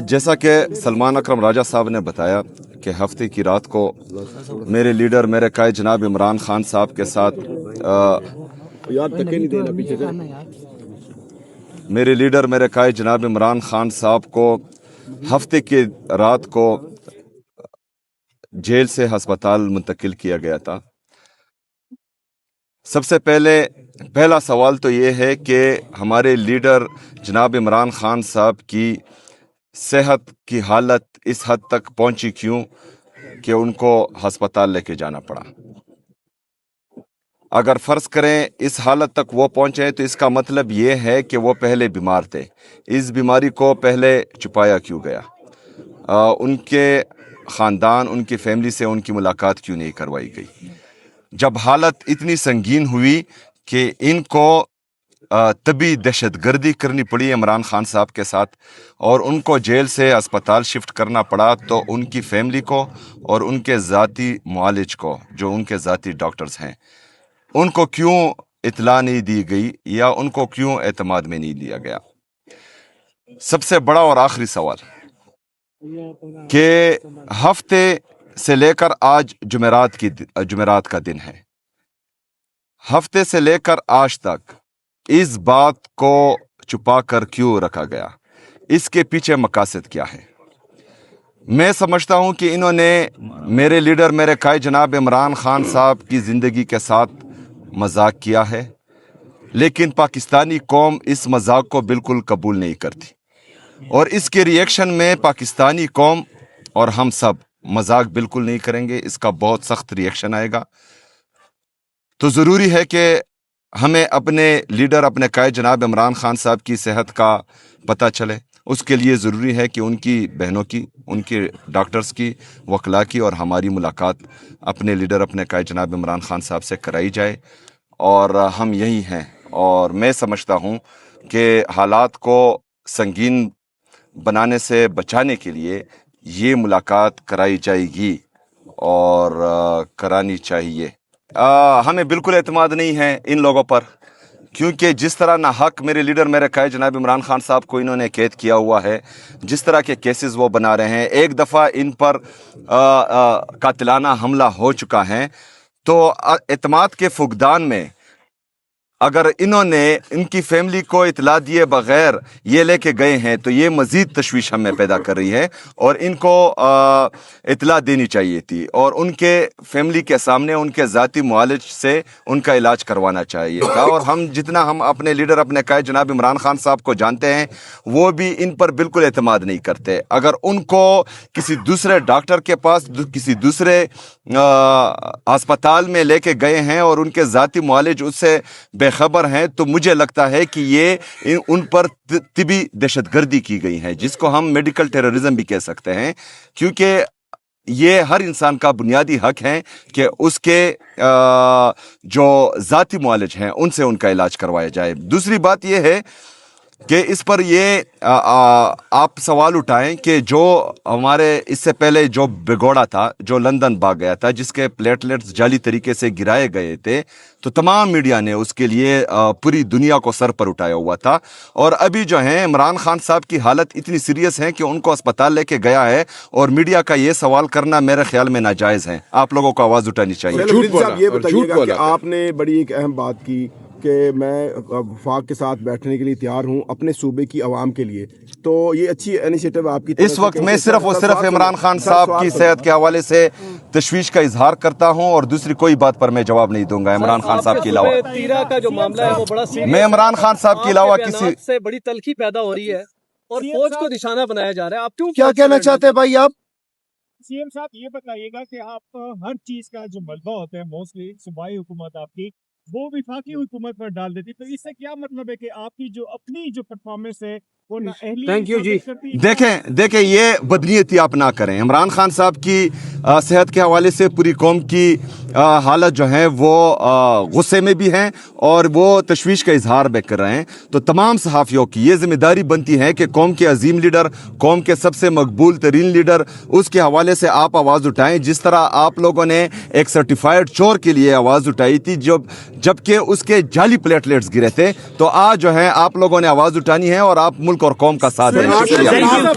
जैसा कि सलमान अकरम राजा साहब ने बताया कि हफ्ते की रात को मेरे लीडर मेरे कायद जनाब इमरान खान साहब के साथ मेरे लीडर मेरे कायद जनाब इमरान खान साहब को हफ्ते की रात को जेल से हस्पताल मुंतकिल किया गया था। सबसे पहला सवाल तो ये है कि हमारे लीडर जनाब इमरान खान साहब की सेहत की हालत इस हद तक पहुंची क्यों कि उनको हस्पताल लेके जाना पड़ा। अगर फ़र्ज़ करें इस हालत तक वो पहुंचे तो इसका मतलब ये है कि वो पहले बीमार थे। इस बीमारी को पहले छुपाया क्यों गया? उनके ख़ानदान उनकी फैमिली से उनकी मुलाकात क्यों नहीं करवाई गई? जब हालत इतनी संगीन हुई कि इनको तभी दहशतगर्दी करनी पड़ी इमरान खान साहब के साथ और उनको जेल से अस्पताल शिफ्ट करना पड़ा, तो उनकी फैमिली को और उनके ज़ाती मुआलिज को, जो उनके ज़ाती डॉक्टर्स हैं, उनको क्यों इत्तला नहीं दी गई या उनको क्यों एतमाद में नहीं लिया गया? सबसे बड़ा और आखिरी सवाल कि हफ्ते से लेकर आज जुमेरात का दिन है, हफ्ते से लेकर आज तक इस बात को छुपा कर क्यों रखा गया? इसके पीछे मकासद क्या है? मैं समझता हूं कि इन्होंने मेरे लीडर मेरे कायद जनाब इमरान खान साहब की ज़िंदगी के साथ मजाक किया है, लेकिन पाकिस्तानी कौम इस मजाक को बिल्कुल कबूल नहीं करती और इसके रिएक्शन में पाकिस्तानी कौम और हम सब मजाक बिल्कुल नहीं करेंगे। इसका बहुत सख्त रिएक्शन आएगा। तो ज़रूरी है कि हमें अपने लीडर अपने कायद जनाब इमरान खान साहब की सेहत का पता चले। उसके लिए ज़रूरी है कि उनकी बहनों की, उनके डॉक्टर्स की, वकला की और हमारी मुलाकात अपने लीडर अपने कायद जनाब इमरान खान साहब से कराई जाए। और हम यही हैं और मैं समझता हूँ कि हालात को संगीन बनाने से बचाने के लिए ये मुलाकात कराई जाएगी और करानी चाहिए। हमें बिल्कुल एतमाद नहीं है इन लोगों पर, क्योंकि जिस तरह ना हक मेरे लीडर मेरे कायद जनाब इमरान खान साहब को इन्होंने कैद किया हुआ है, जिस तरह के केसेस वो बना रहे हैं, एक दफ़ा इन पर कातिलाना हमला हो चुका है, तो एतमाद के फुकदान में अगर इन्होंने इनकी फैमिली को इतला दिए बगैर ये लेके गए हैं तो ये मज़ीद तशवीश हमें पैदा कर रही है और इनको इतला देनी चाहिए थी और उनके फैमिली के सामने उनके ज़ाती मुआलिज से उनका इलाज करवाना चाहिए था। और हम जितना हम अपने लीडर अपने कायद जनाब इमरान खान साहब को जानते हैं, वो भी इन पर बिल्कुल एतमाद नहीं करते। अगर उनको किसी दूसरे डॉक्टर के पास किसी दूसरे अस्पताल में लेके गए हैं और उनके ज़ाती मुआलिज उससे बेखबर हैं, तो मुझे लगता है कि ये उन पर तिबी दहशतगर्दी की गई है, जिसको हम मेडिकल टेररिज्म भी कह सकते हैं, क्योंकि ये हर इंसान का बुनियादी हक है कि उसके जो ज़ाती मुआलिज हैं उनसे उनका इलाज करवाया जाए। दूसरी बात यह है कि इस पर ये आप सवाल उठाएं कि जो हमारे इससे पहले जो भिगोड़ा था, जो लंदन भाग गया था, जिसके प्लेटलेट्स जाली तरीके से गिराए गए थे, तो तमाम मीडिया ने उसके लिए पूरी दुनिया को सर पर उठाया हुआ था। और अभी जो है इमरान खान साहब की हालत इतनी सीरियस है कि उनको अस्पताल लेके गया है और मीडिया का ये सवाल करना मेरे ख्याल में नाजायज़ है। आप लोगों को आवाज़ उठानी चाहिए। ये बताइएगा कि आपने बड़ी एक अहम बात की कि मैं वफाक के साथ बैठने के लिए तैयार हूं अपने सूबे की आवाम के लिए, तो ये अच्छी इनिशिएटिव आपकी। इस वक्त मैं सिर्फ और सिर्फ इमरान खान साहब की सेहत के हवाले से तशवीश का इजहार करता हूं और दूसरी कोई बात पर मैं जवाब नहीं दूंगा इमरान खान साहब के अलावा। तीरा का जो मामला है वो बड़ा सीरियस, मैं इमरान खान साहब के अलावा किसी से बड़ी तलखी पैदा हो रही है और फौज को निशाना बनाया जा रहा है। आप क्यों क्या कहना चाहते हैं भाई आप? सीएम साहब ये बताइएगा कि आप हर चीज का जो मलबा होता है मोस्टली सूबाई हुकूमत आपकी वो विफाकी हुकूमत पर डाल देती, तो इससे क्या मतलब है कि आपकी जो अपनी जो परफॉर्मेंस है Thank you जी। देखें ये बदनीयती आप ना करें। इमरान खान साहब की सेहत के हवाले से पूरी कौम की हालत जो है वो गुस्से में भी हैं और वो तशवीश का इजहार भी कर रहे हैं। तो तमाम सहाफ़ियों की ये ज़िम्मेदारी बनती है कि कौम के अजीम लीडर, कौम के सबसे मकबूल तरीन लीडर, उसके हवाले से आप आवाज़ उठाएं। जिस तरह आप लोगों ने एक सर्टिफाइड चोर के लिए आवाज़ उठाई थी जबकि उसके जाली प्लेटलेट्स गिरे थे, तो आज जो है आप लोगों ने आवाज़ उठानी है और आप मुल्क और कौम का साथ दें। शुक्रिया।